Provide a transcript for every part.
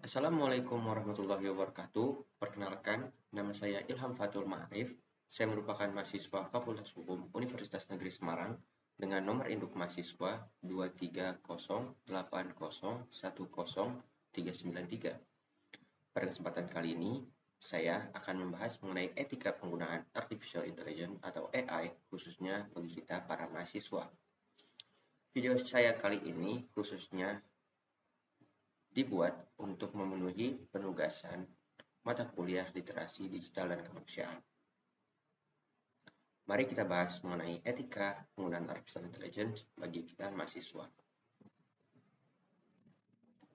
Assalamualaikum warahmatullahi wabarakatuh. Perkenalkan, nama saya Ilham Fatul Ma'arif. Saya merupakan mahasiswa Fakultas Hukum Universitas Negeri Semarang dengan nomor induk mahasiswa 23080100393. Pada kesempatan kali ini, saya akan membahas mengenai etika penggunaan Artificial Intelligence atau AI, khususnya bagi kita para mahasiswa. Video saya kali ini khususnya dibuat untuk memenuhi penugasan mata kuliah literasi digital dan kemanusiaan. Mari kita bahas mengenai etika penggunaan artificial intelligence bagi kita mahasiswa.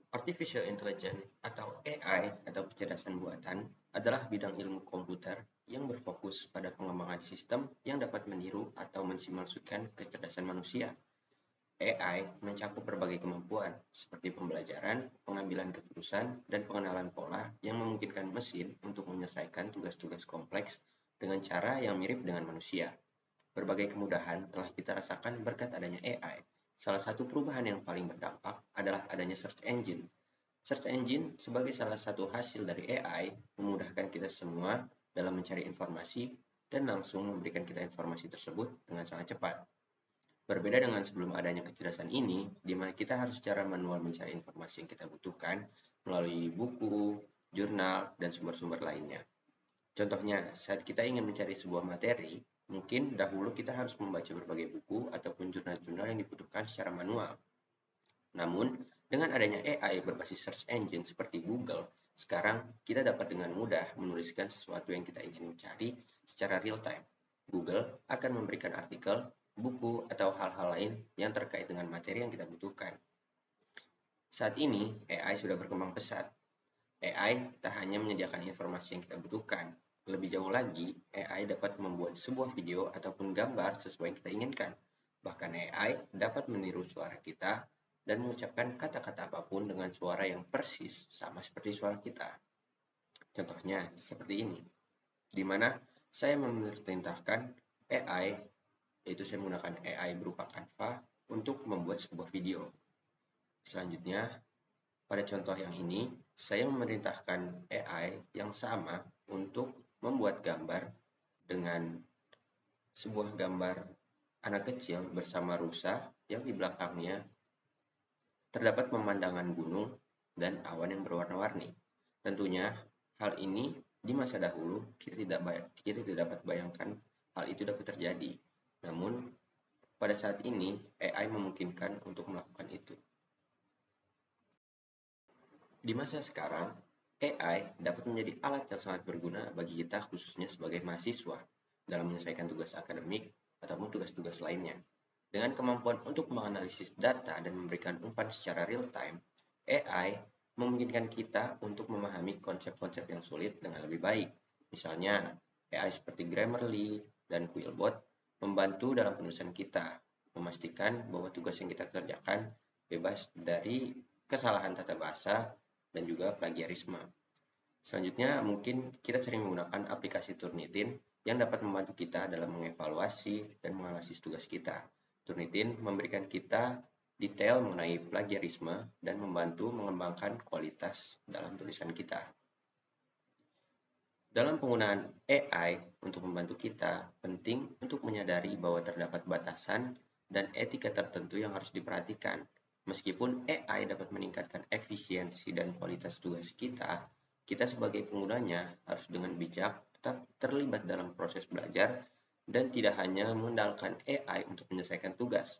Artificial intelligence atau AI atau kecerdasan buatan adalah bidang ilmu komputer yang berfokus pada pengembangan sistem yang dapat meniru atau mensimulasikan kecerdasan manusia. AI mencakup berbagai kemampuan seperti pembelajaran, pengambilan keputusan, dan pengenalan pola yang memungkinkan mesin untuk menyelesaikan tugas-tugas kompleks dengan cara yang mirip dengan manusia. Berbagai kemudahan telah kita rasakan berkat adanya AI. Salah satu perubahan yang paling berdampak adalah adanya search engine. Search engine sebagai salah satu hasil dari AI memudahkan kita semua dalam mencari informasi dan langsung memberikan kita informasi tersebut dengan sangat cepat. Berbeda dengan sebelum adanya kecerdasan ini, di mana kita harus secara manual mencari informasi yang kita butuhkan melalui buku, jurnal, dan sumber-sumber lainnya. Contohnya, saat kita ingin mencari sebuah materi, mungkin dahulu kita harus membaca berbagai buku ataupun jurnal-jurnal yang dibutuhkan secara manual. Namun, dengan adanya AI berbasis search engine seperti Google, sekarang kita dapat dengan mudah menuliskan sesuatu yang kita ingin mencari secara real time. Google akan memberikan artikel, buku, atau hal-hal lain yang terkait dengan materi yang kita butuhkan. Saat ini, AI sudah berkembang pesat. AI tak hanya menyediakan informasi yang kita butuhkan. Lebih jauh lagi, AI dapat membuat sebuah video ataupun gambar sesuai yang kita inginkan. Bahkan AI dapat meniru suara kita dan mengucapkan kata-kata apapun dengan suara yang persis sama seperti suara kita. Contohnya seperti ini, di mana saya memerintahkan AI, yaitu saya menggunakan AI berupa Canva untuk membuat sebuah video. Selanjutnya, pada contoh yang ini, saya memerintahkan AI yang sama untuk membuat gambar dengan sebuah gambar anak kecil bersama rusa yang di belakangnya terdapat pemandangan gunung dan awan yang berwarna-warni. Tentunya, hal ini di masa dahulu kita tidak dapat bayangkan hal itu dapat terjadi. Namun, pada saat ini AI memungkinkan untuk melakukan itu. Di masa sekarang, AI dapat menjadi alat yang sangat berguna bagi kita khususnya sebagai mahasiswa dalam menyelesaikan tugas akademik ataupun tugas-tugas lainnya. Dengan kemampuan untuk menganalisis data dan memberikan umpan secara real time, AI memungkinkan kita untuk memahami konsep-konsep yang sulit dengan lebih baik. Misalnya, AI seperti Grammarly dan Quillbot membantu dalam penulisan kita, memastikan bahwa tugas yang kita kerjakan bebas dari kesalahan tata bahasa dan juga plagiarisme. Selanjutnya, mungkin kita sering menggunakan aplikasi Turnitin yang dapat membantu kita dalam mengevaluasi dan menganalisis tugas kita. Turnitin memberikan kita detail mengenai plagiarisme dan membantu mengembangkan kualitas dalam tulisan kita. Dalam penggunaan AI untuk membantu kita, penting untuk menyadari bahwa terdapat batasan dan etika tertentu yang harus diperhatikan. Meskipun AI dapat meningkatkan efisiensi dan kualitas tugas kita, kita sebagai penggunanya harus dengan bijak tetap terlibat dalam proses belajar dan tidak hanya mengandalkan AI untuk menyelesaikan tugas.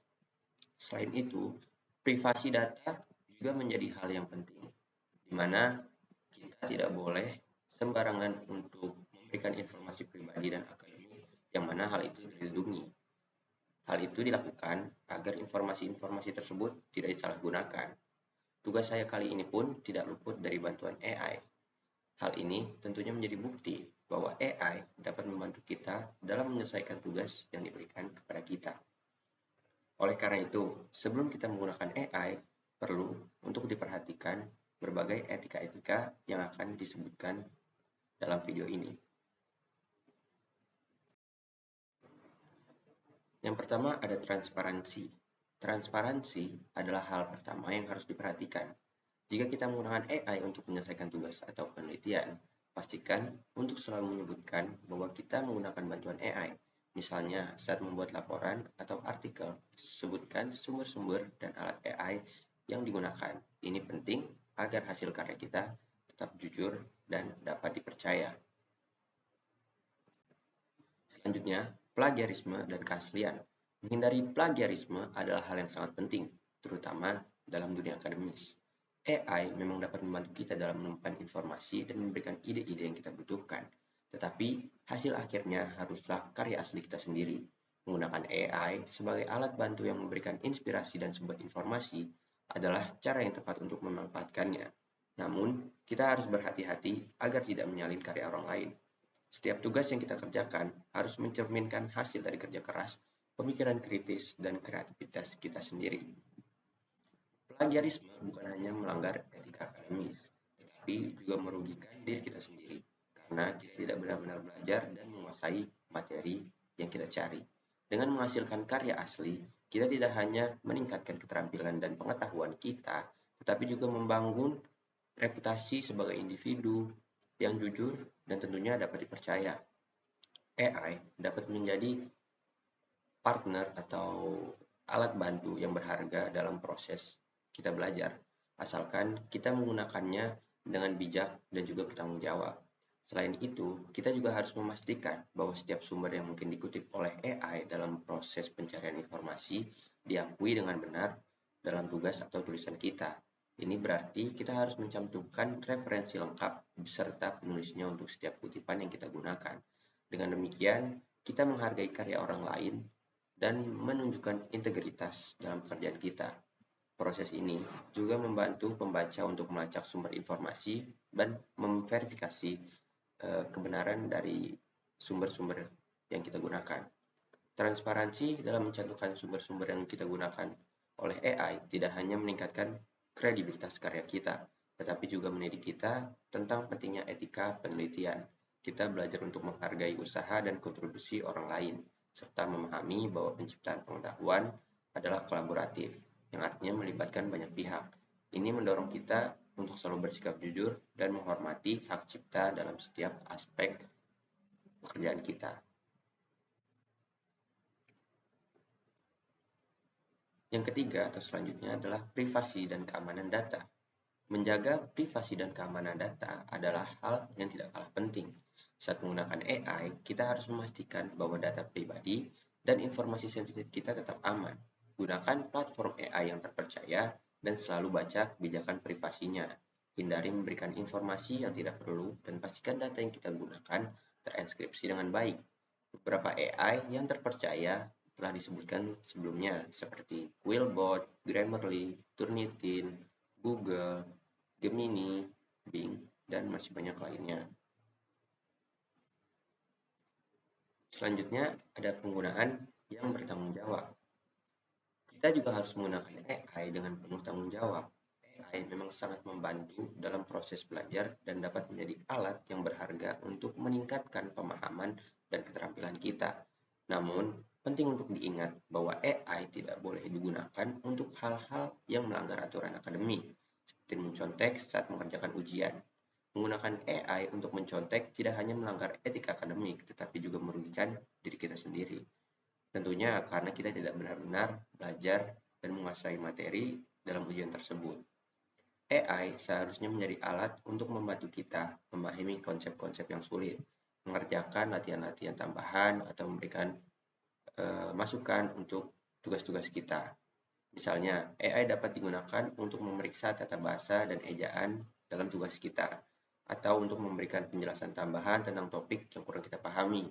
Selain itu, privasi data juga menjadi hal yang penting, di mana kita tidak boleh sembarangan untuk memberikan informasi pribadi dan akademik yang mana hal itu dilindungi. Hal itu dilakukan agar informasi-informasi tersebut tidak disalahgunakan. Tugas saya kali ini pun tidak luput dari bantuan AI. Hal ini tentunya menjadi bukti bahwa AI dapat membantu kita dalam menyelesaikan tugas yang diberikan kepada kita. Oleh karena itu, sebelum kita menggunakan AI, perlu untuk diperhatikan berbagai etika-etika yang akan disebutkan dalam video ini. Yang pertama ada transparansi. Transparansi adalah hal pertama yang harus diperhatikan. Jika kita menggunakan AI untuk menyelesaikan tugas atau penelitian, pastikan untuk selalu menyebutkan bahwa kita menggunakan bantuan AI. Misalnya, saat membuat laporan atau artikel, sebutkan sumber-sumber dan alat AI yang digunakan. Ini penting agar hasil karya kita tetap jujur dan dapat dipercaya. Selanjutnya, plagiarisme dan keaslian. Menghindari plagiarisme adalah hal yang sangat penting, terutama dalam dunia akademis. AI memang dapat membantu kita dalam menemukan informasi dan memberikan ide-ide yang kita butuhkan. Tetapi, hasil akhirnya haruslah karya asli kita sendiri. Menggunakan AI sebagai alat bantu yang memberikan inspirasi dan sumber informasi adalah cara yang tepat untuk memanfaatkannya. Namun, kita harus berhati-hati agar tidak menyalin karya orang lain. Setiap tugas yang kita kerjakan harus mencerminkan hasil dari kerja keras, pemikiran kritis, dan kreativitas kita sendiri. Plagiarisme bukan hanya melanggar etika akademis, tetapi juga merugikan diri kita sendiri, karena kita tidak benar-benar belajar dan menguasai materi yang kita cari. Dengan menghasilkan karya asli, kita tidak hanya meningkatkan keterampilan dan pengetahuan kita, tetapi juga membangun reputasi sebagai individu yang jujur dan tentunya dapat dipercaya. AI dapat menjadi partner atau alat bantu yang berharga dalam proses kita belajar, asalkan kita menggunakannya dengan bijak dan juga bertanggung jawab. Selain itu, kita juga harus memastikan bahwa setiap sumber yang mungkin dikutip oleh AI dalam proses pencarian informasi diakui dengan benar dalam tugas atau tulisan kita. Ini berarti kita harus mencantumkan referensi lengkap beserta penulisnya untuk setiap kutipan yang kita gunakan. Dengan demikian, kita menghargai karya orang lain dan menunjukkan integritas dalam pekerjaan kita. Proses ini juga membantu pembaca untuk melacak sumber informasi dan memverifikasi kebenaran dari sumber-sumber yang kita gunakan. Transparansi dalam mencantumkan sumber-sumber yang kita gunakan oleh AI tidak hanya meningkatkan kredibilitas karya kita, tetapi juga mendidik kita tentang pentingnya etika penelitian. Kita belajar untuk menghargai usaha dan kontribusi orang lain, serta memahami bahwa penciptaan pengetahuan adalah kolaboratif, yang artinya melibatkan banyak pihak. Ini mendorong kita untuk selalu bersikap jujur dan menghormati hak cipta dalam setiap aspek pekerjaan kita. Yang ketiga atau selanjutnya adalah privasi dan keamanan data. Menjaga privasi dan keamanan data adalah hal yang tidak kalah penting. Saat menggunakan AI, kita harus memastikan bahwa data pribadi dan informasi sensitif kita tetap aman. Gunakan platform AI yang terpercaya dan selalu baca kebijakan privasinya. Hindari memberikan informasi yang tidak perlu dan pastikan data yang kita gunakan terenskripsi dengan baik. Beberapa AI yang terpercaya telah disebutkan sebelumnya seperti Quillbot, Grammarly, Turnitin, Google, Gemini, Bing, dan masih banyak lainnya. Selanjutnya ada penggunaan yang bertanggung jawab. Kita juga harus menggunakan AI dengan penuh tanggung jawab. AI memang sangat membantu dalam proses belajar dan dapat menjadi alat yang berharga untuk meningkatkan pemahaman dan keterampilan kita. Namun, penting untuk diingat bahwa AI tidak boleh digunakan untuk hal-hal yang melanggar aturan akademik, seperti mencontek saat mengerjakan ujian. Menggunakan AI untuk mencontek tidak hanya melanggar etika akademik, tetapi juga merugikan diri kita sendiri. Tentunya karena kita tidak benar-benar belajar dan menguasai materi dalam ujian tersebut. AI seharusnya menjadi alat untuk membantu kita memahami konsep-konsep yang sulit, mengerjakan latihan-latihan tambahan, atau memberikan masukan untuk tugas-tugas kita. Misalnya, AI dapat digunakan untuk memeriksa tata bahasa dan ejaan dalam tugas kita, atau untuk memberikan penjelasan tambahan tentang topik yang kurang kita pahami.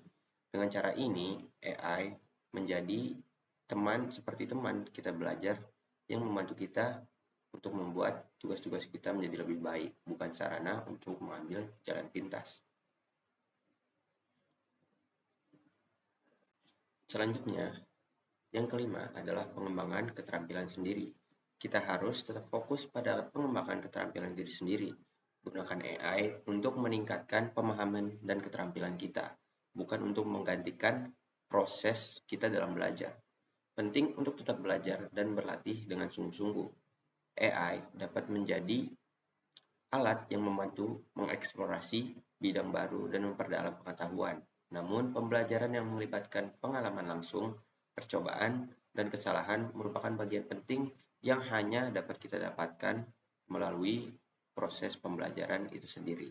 Dengan cara ini, AI menjadi teman seperti teman kita belajar yang membantu kita untuk membuat tugas-tugas kita menjadi lebih baik, bukan sarana untuk mengambil jalan pintas. Selanjutnya, yang kelima adalah pengembangan keterampilan sendiri. Kita harus tetap fokus pada pengembangan keterampilan diri sendiri. Gunakan AI untuk meningkatkan pemahaman dan keterampilan kita, bukan untuk menggantikan proses kita dalam belajar. Penting untuk tetap belajar dan berlatih dengan sungguh-sungguh. AI dapat menjadi alat yang membantu mengeksplorasi bidang baru dan memperdalam pengetahuan. Namun, pembelajaran yang melibatkan pengalaman langsung, percobaan, dan kesalahan merupakan bagian penting yang hanya dapat kita dapatkan melalui proses pembelajaran itu sendiri.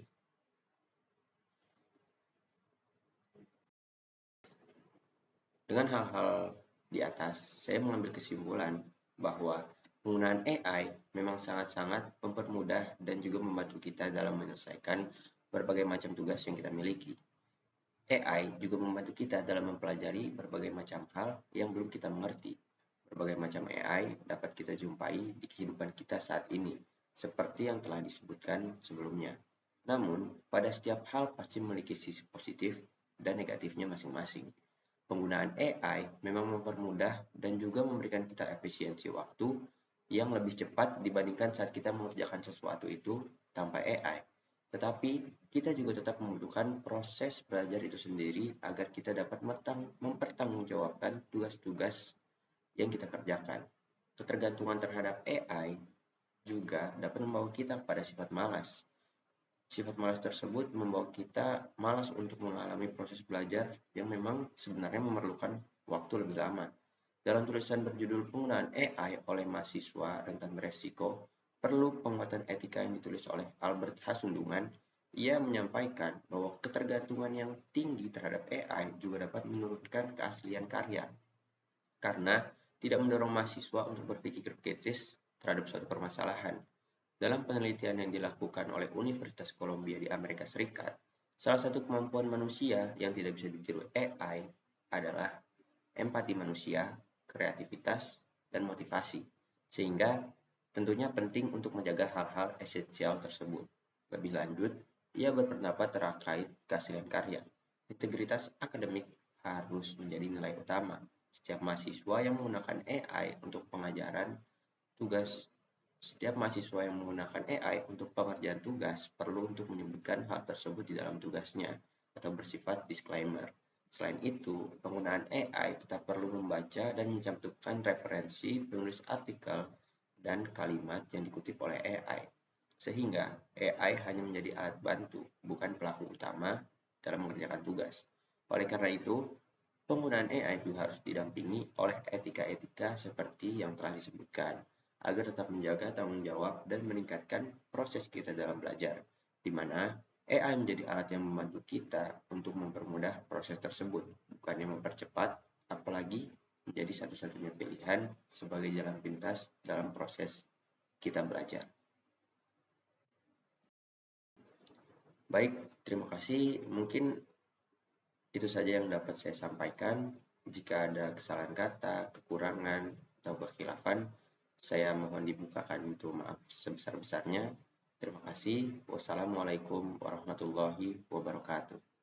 Dengan hal-hal di atas, saya mengambil kesimpulan bahwa penggunaan AI memang sangat-sangat mempermudah dan juga membantu kita dalam menyelesaikan berbagai macam tugas yang kita miliki. AI juga membantu kita dalam mempelajari berbagai macam hal yang belum kita mengerti. Berbagai macam AI dapat kita jumpai di kehidupan kita saat ini, seperti yang telah disebutkan sebelumnya. Namun, pada setiap hal pasti memiliki sisi positif dan negatifnya masing-masing. Penggunaan AI memang mempermudah dan juga memberikan kita efisiensi waktu yang lebih cepat dibandingkan saat kita mengerjakan sesuatu itu tanpa AI. Tetapi kita juga tetap membutuhkan proses belajar itu sendiri agar kita dapat mempertanggungjawabkan tugas-tugas yang kita kerjakan. Ketergantungan terhadap AI juga dapat membawa kita pada sifat malas. Sifat malas tersebut membawa kita malas untuk mengalami proses belajar yang memang sebenarnya memerlukan waktu lebih lama. Dalam tulisan berjudul Penggunaan AI oleh Mahasiswa Rentan Beresiko, Perlu Penguatan Etika yang ditulis oleh Albert Hasundungan, ia menyampaikan bahwa ketergantungan yang tinggi terhadap AI juga dapat menurunkan keaslian karya, karena tidak mendorong mahasiswa untuk berpikir kritis terhadap suatu permasalahan. Dalam penelitian yang dilakukan oleh Universitas Columbia di Amerika Serikat, salah satu kemampuan manusia yang tidak bisa ditiru AI adalah empati manusia, kreativitas, dan motivasi. Sehingga tentunya penting untuk menjaga hal-hal esensial tersebut. Lebih lanjut, ia berpendapat terkait keaslian karya. Integritas akademik harus menjadi nilai utama. Setiap mahasiswa yang menggunakan AI untuk pengajaran tugas Setiap mahasiswa yang menggunakan AI untuk pengerjaan tugas perlu untuk menyebutkan hal tersebut di dalam tugasnya atau bersifat disclaimer. Selain itu, penggunaan AI tetap perlu membaca dan mencantumkan referensi penulis artikel dan kalimat yang dikutip oleh AI, sehingga AI hanya menjadi alat bantu, bukan pelaku utama dalam mengerjakan tugas. Oleh karena itu, penggunaan AI juga harus didampingi oleh etika-etika seperti yang telah disebutkan, agar tetap menjaga tanggung jawab dan meningkatkan proses kita dalam belajar, di mana AI menjadi alat yang membantu kita untuk mempermudah proses tersebut, bukannya mempercepat, apalagi menjadi satu-satunya pilihan sebagai jalan pintas dalam proses kita belajar. Baik, terima kasih. Mungkin itu saja yang dapat saya sampaikan. Jika ada kesalahan kata, kekurangan, atau kekhilafan, saya mohon dibukakan untuk maaf sebesar-besarnya. Terima kasih. Wassalamualaikum warahmatullahi wabarakatuh.